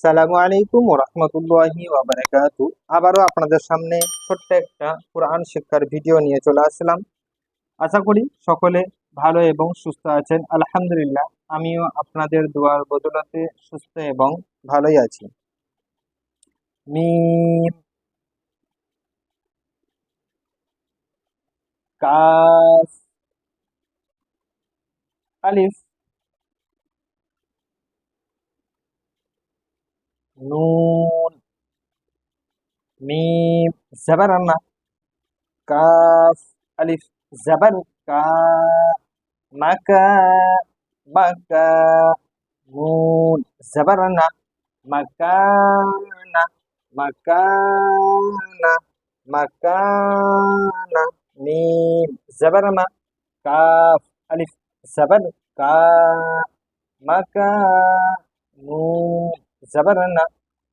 সালামু আলাইকুম ওয়া রাহমাতুল্লাহি ওয়া বারাকাতু। আবারও আপনাদের সামনে ছোট্ট একটা কোরআন শিক্ষার ভিডিও নিয়ে চলে আসলাম। আশা করি সকলে ভালো এবং সুস্থ আছেন। আলহামদুলিল্লাহ, আমিও আপনাদের দোয়ার বদৌলতে সুস্থ এবং ভালোই আছি। মিম, কাফ, আলিফ, নুন, মিম, জাবার আন্না, কাফ, আলিফ, জাবার কা, মাকা, মাকা, নুন, জাবার আন্না, makana makana makana mim zabar ma kaf alif zabar ka maka nun zabar na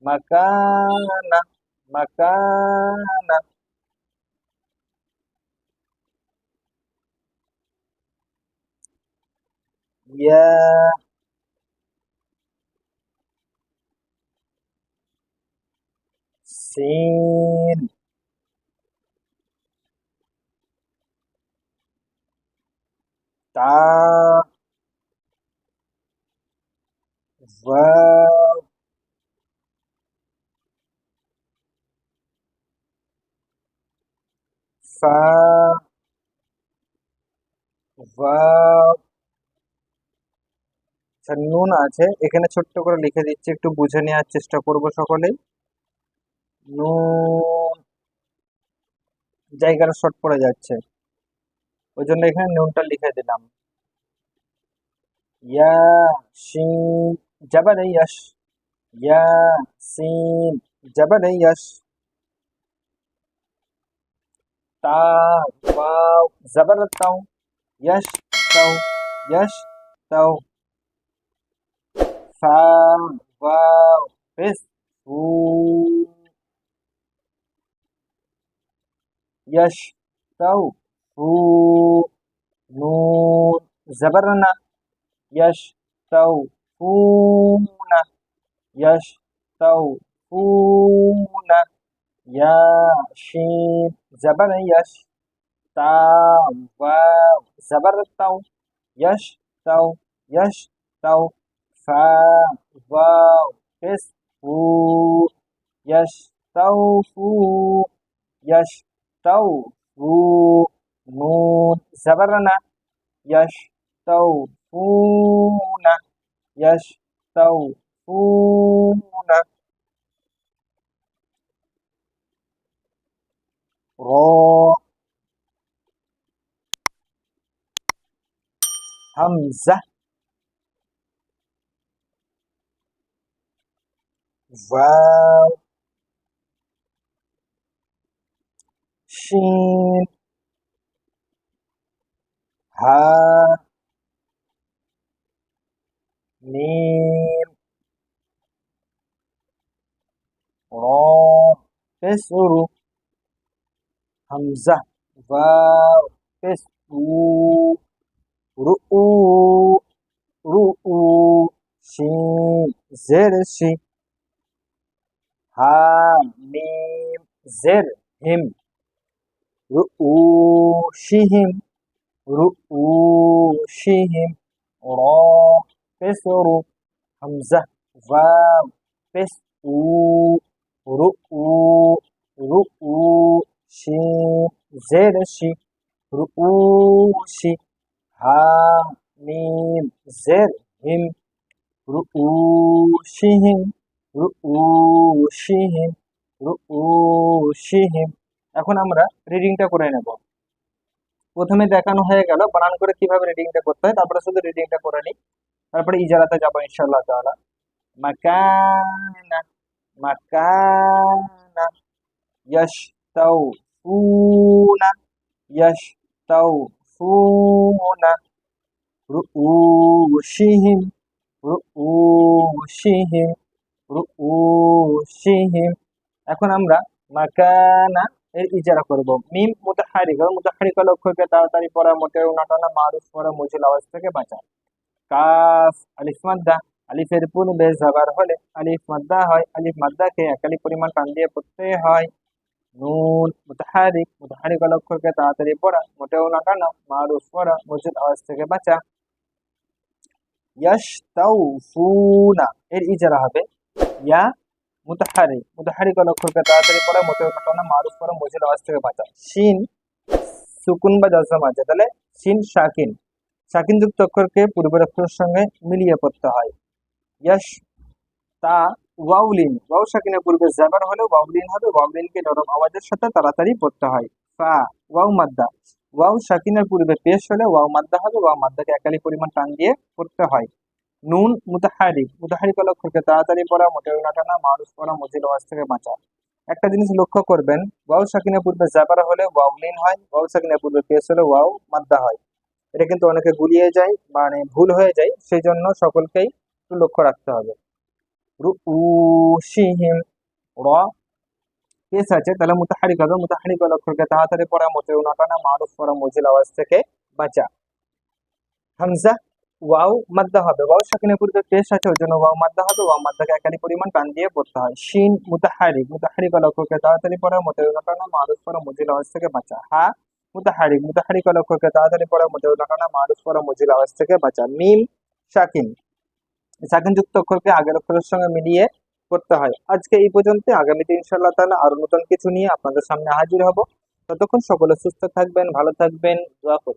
makana makana ya sin ta va fa va নুন আছে এখানে ছোট্ট করে লিখে দিচ্ছি, একটু বুঝে নেওয়ার চেষ্টা করব সকলেই। নুন জায়গাটা শর্ট পড়ে যাচ্ছে, ওই জন্য এখানে নুনটা লিখে দিলাম। ইয়া শিন জাবার ইয়াস, ইয়া সিন জাবার ইয়াস, তা ওয়াও জাবার তাও, ইয়াস তাও, ইয়াস তাও, ফা ওয়াও পেশ ফু, ইয়াস তাও ফু, নুন জাবার না, ইয়াস তাও ফুনা, يشتوفون يا شين زبر يش تا واو زبر تو يشتو يشتو فا واو اسفو يشتوفو يشتوفو نون زبرنا يشتوفون يشتوفون را همزة واو شين ها ميم را كسر همزة واو كسر رؤو رؤو شين زر شي ها ميم زر هم رؤوشهم رؤوشهم را كسر همزة واو كسر رؤو رؤو شين زر شي رؤوشي ها ميم زر هم رؤوشهم رؤوشهم رؤوشهم। এখন আমরা রিডিংটা করে নেব। প্রথমে দেখানো হয়ে গেল বানান করে কিভাবে রিডিংটা করতে হয়, তারপরে শুধু রিডিংটা করে নিই, তারপরে ইজারাতে যাবো ইনশাআল্লাহ তাআলা। মাকানা মাকানা ইয়াশতাউফুনা ইয়াশতাউফুনা রুউশিহিম রুউশিহিম রুউশিহিম। এখন আমরা মাকানা এর ইজারা করব। মিম মুতাহারিকা, মুতাহারিকা লক্ষ্যকে তাড়াতাড়ি পড়া, মোটেও নাটানা, মারুফ পড়া, মুজিল আওয়াজ থেকে বাঁচা। কাফ আলিফ মাদ্দা আলিফের পূর্বে জাবার হলে আলিফ মাদ্দা হয়, আলিফ মাদ্দাকে একালি পরিমাণ টান দিয়ে পড়তে হয়। নুন মুতাহারিক, মুতাহারিক অক্ষরকে তাড়াতাড়ি পড়া, মোটেও না টানা, মারুফ পড়া, মসজিদ আওয়াজ থেকে বাঁচা। ইয়াশতাউফুনা এর ইজারা হবে ইয়া মুতাহারিক, মুতাহারিক অক্ষরকে তাড়াতাড়ি পড়া, মোটেও না টানা, মারুফ পড়া, মসজিদ আওয়াজ থেকে বাঁচা। শিন সুকুন বা জজম আছে, তাহলে শিন সাকিন, সাকিন যুক্ত অক্ষরকে পূর্বের অক্ষরের সঙ্গে মিলিয়ে পড়তে হয়। ইয়াশ তা ওয়াউলিন, ওয়াও সাকিনের পূর্বে জাবার হলে ওয়াউলিন হবে, ওয়াউলিনকে নরম আওয়াজের সাথে তাড়াতাড়ি পড়তে হয়। ফা ওয়াও মাদ্দা, ওয়াও সাকিনের পূর্বে পেশ হলে ওয়াও মাদ্দা হবে, ওয়াও মাদ্দাকে একালি পরিমাণ টান দিয়ে পড়তে হয়। নুন মুতাহারিক, মুতাহারিক অক্ষরকে তাড়াতাড়ি পড়া, মোটেও না টানা, মারুফ পড়া, মজিল আওয়াজ থেকে বাঁচা। একটা জিনিস লক্ষ্য করবেন, ওয়াও সাকিনের পূর্বে জাবার হলে ওয়াউলিন হয়, ওয়াও সাকিনের পূর্বে পেশ হলে ওয়াও মাদ্দা হয়। এটা কিন্তু অনেকে গুলিয়ে যায়, মানে ভুল হয়ে যায়, সেই জন্য সকলকেই একটু লক্ষ্য রাখতে হবে। রুউশিহিম র পেশ আছে, তাহলে মুতাহারিক হবে, মুতাহারিক অক্ষরকে তাড়াতাড়ি পড়া, মোটেও না টানা, মারুফ পড়া, মজিল আওয়াজ থেকে বাঁচা। হামজা ওয়াও মাদ্দা হবে, ওয়াও সাকিনের পূর্বে পেশ আছে, ওই জন্য ওয়াও মাদ্দা হবে, ওয়াও মাদ্দাকে একালি পরিমাণ টান দিয়ে পড়তে হয়। শিন মুতাহারিক, মুতাহারিক অক্ষরকে তাড়াতাড়ি পড়া, মোটেও না টানা, মারুফ পড়া, মজিল আওয়াজ থেকে বাঁচা। হা মুতাহারিক, মুতাহারিক অক্ষরকে তাড়াতাড়ি পড়া, মোটেও না টানা, মারুফ পড়া, মজিল আওয়াজ থেকে বাঁচা। মিম সাকিন, সাকিন যুক্ত অক্ষরকে আগের অক্ষরের সঙ্গে মিলিয়ে করতে হয়। আজকে এই পর্যন্ত, আগামীতে ইনশাআল্লাহ তাআলা আরো নতুন কিছু নিয়ে আপনাদের সামনে হাজির হব। ততক্ষণ সকলে সুস্থ থাকবেন, ভালো থাকবেন, দোয়া করবেন।